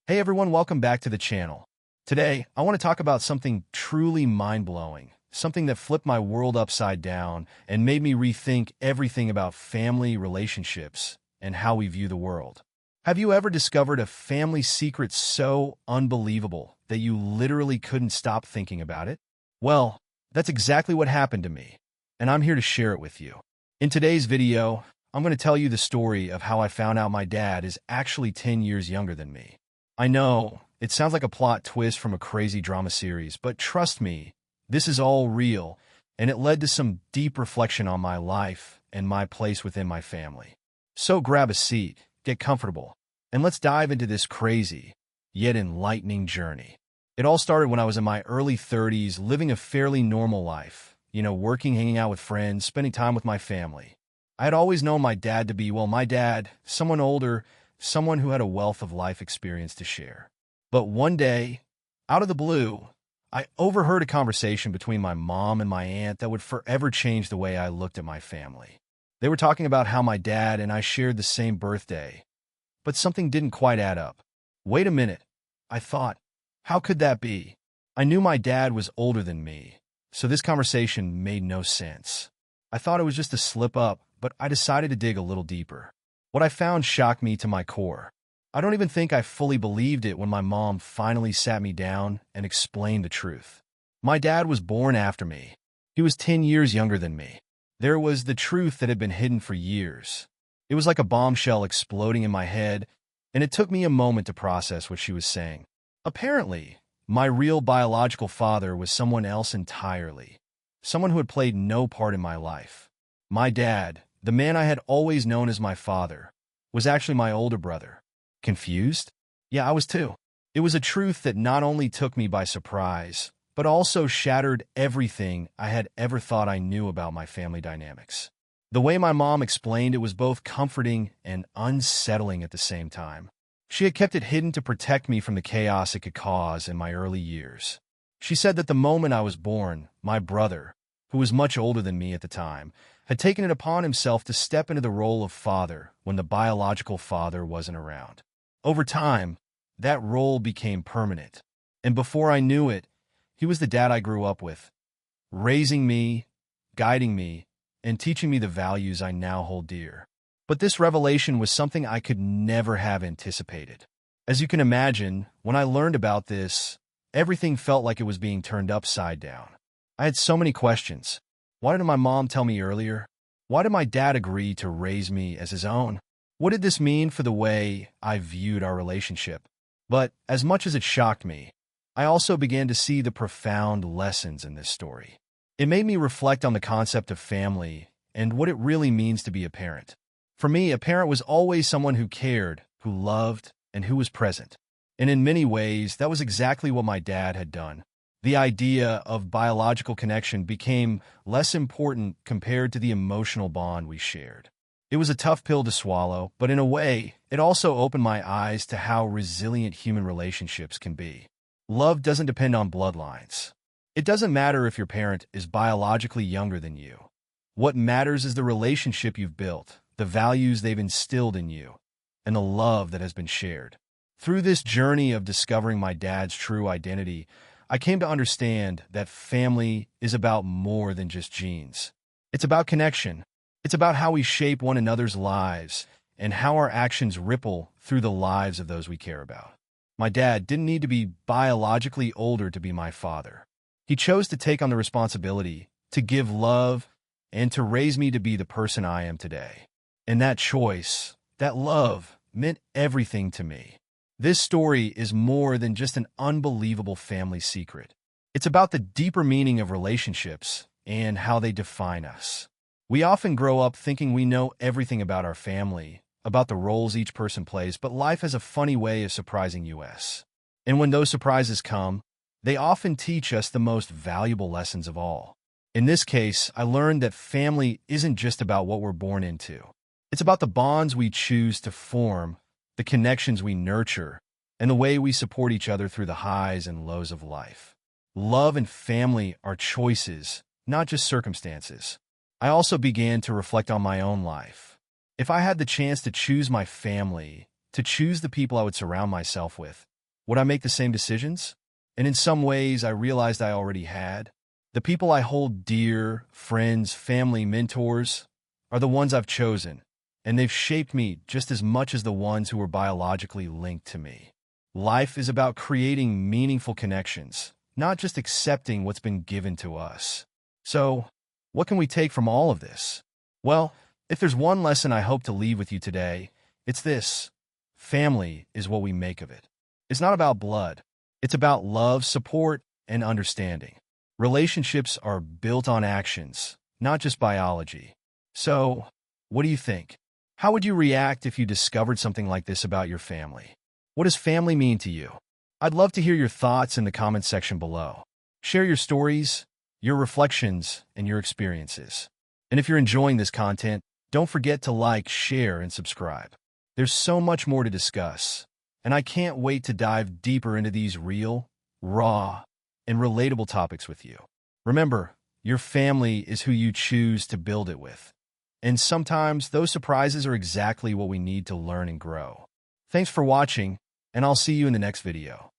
Hey everyone, welcome back to the channel. Today, I want to talk about something truly mind-blowing, something that flipped my world upside down and made me rethink everything about family relationships and how we view the world. Have you ever discovered a family secret so unbelievable that you literally couldn't stop thinking about it? Well, that's exactly what happened to me, and I'm here to share it with you. In today's video, I'm going to tell you the story of how I found out my dad is actually 10 years younger than me. I know, it sounds like a plot twist from a crazy drama series, but trust me, this is all real, and it led to some deep reflection on my life and my place within my family. So grab a seat, get comfortable, and let's dive into this crazy, yet enlightening journey. It all started when I was in my early 30s, living a fairly normal life, working, hanging out with friends, spending time with my family. I had always known my dad to be, my dad, someone older, someone who had a wealth of life experience to share. But one day, out of the blue, I overheard a conversation between my mom and my aunt that would forever change the way I looked at my family. They were talking about how my dad and I shared the same birthday, but something didn't quite add up. Wait a minute, I thought. How could that be? I knew my dad was older than me, so this conversation made no sense. I thought it was just a slip-up, but I decided to dig a little deeper. What I found shocked me to my core. I don't even think I fully believed it when my mom finally sat me down and explained the truth. My dad was born after me. He was 10 years younger than me. There was the truth that had been hidden for years. It was like a bombshell exploding in my head, and it took me a moment to process what she was saying. Apparently, my real biological father was someone else entirely. Someone who had played no part in my life. My dad, the man I had always known as my father, was actually my older brother. Confused? Yeah, I was too. It was a truth that not only took me by surprise, but also shattered everything I had ever thought I knew about my family dynamics. The way my mom explained it was both comforting and unsettling at the same time. She had kept it hidden to protect me from the chaos it could cause in my early years. She said that the moment I was born, my brother, who was much older than me at the time, had taken it upon himself to step into the role of father when the biological father wasn't around. Over time, that role became permanent, and before I knew it, he was the dad I grew up with, raising me, guiding me, and teaching me the values I now hold dear. But this revelation was something I could never have anticipated. As you can imagine, when I learned about this, everything felt like it was being turned upside down. I had so many questions. Why didn't my mom tell me earlier? Why did my dad agree to raise me as his own? What did this mean for the way I viewed our relationship? But as much as it shocked me, I also began to see the profound lessons in this story. It made me reflect on the concept of family and what it really means to be a parent. For me, a parent was always someone who cared, who loved, and who was present. And in many ways, that was exactly what my dad had done. The idea of biological connection became less important compared to the emotional bond we shared. It was a tough pill to swallow, but in a way, it also opened my eyes to how resilient human relationships can be. Love doesn't depend on bloodlines. It doesn't matter if your parent is biologically younger than you. What matters is the relationship you've built, the values they've instilled in you, and the love that has been shared. Through this journey of discovering my dad's true identity, I came to understand that family is about more than just genes. It's about connection. It's about how we shape one another's lives and how our actions ripple through the lives of those we care about. My dad didn't need to be biologically older to be my father. He chose to take on the responsibility to give love and to raise me to be the person I am today. And that choice, that love, meant everything to me. This story is more than just an unbelievable family secret. It's about the deeper meaning of relationships and how they define us. We often grow up thinking we know everything about our family, about the roles each person plays, but life has a funny way of surprising us. And when those surprises come, they often teach us the most valuable lessons of all. In this case, I learned that family isn't just about what we're born into. It's about the bonds we choose to form, the connections we nurture, and the way we support each other through the highs and lows of life. Love and family are choices, not just circumstances. I also began to reflect on my own life. If I had the chance to choose my family, to choose the people I would surround myself with, Would I make the same decisions? And in some ways, I realized I already had. The people I hold dear, friends, family, mentors, are the ones I've chosen, and they've shaped me just as much as the ones who were biologically linked to me. Life is about creating meaningful connections, not just accepting what's been given to us. So, what can we take from all of this? Well, if there's one lesson I hope to leave with you today, it's this. Family is what we make of it. It's not about blood. It's about love, support, and understanding. Relationships are built on actions, not just biology. So, what do you think? How would you react if you discovered something like this about your family? What does family mean to you? I'd love to hear your thoughts in the comments section below. Share your stories, your reflections, and your experiences. And if you're enjoying this content, don't forget to like, share, and subscribe. There's so much more to discuss, and I can't wait to dive deeper into these real, raw, and relatable topics with you. Remember, your family is who you choose to build it with. And sometimes those surprises are exactly what we need to learn and grow. Thanks for watching, and I'll see you in the next video.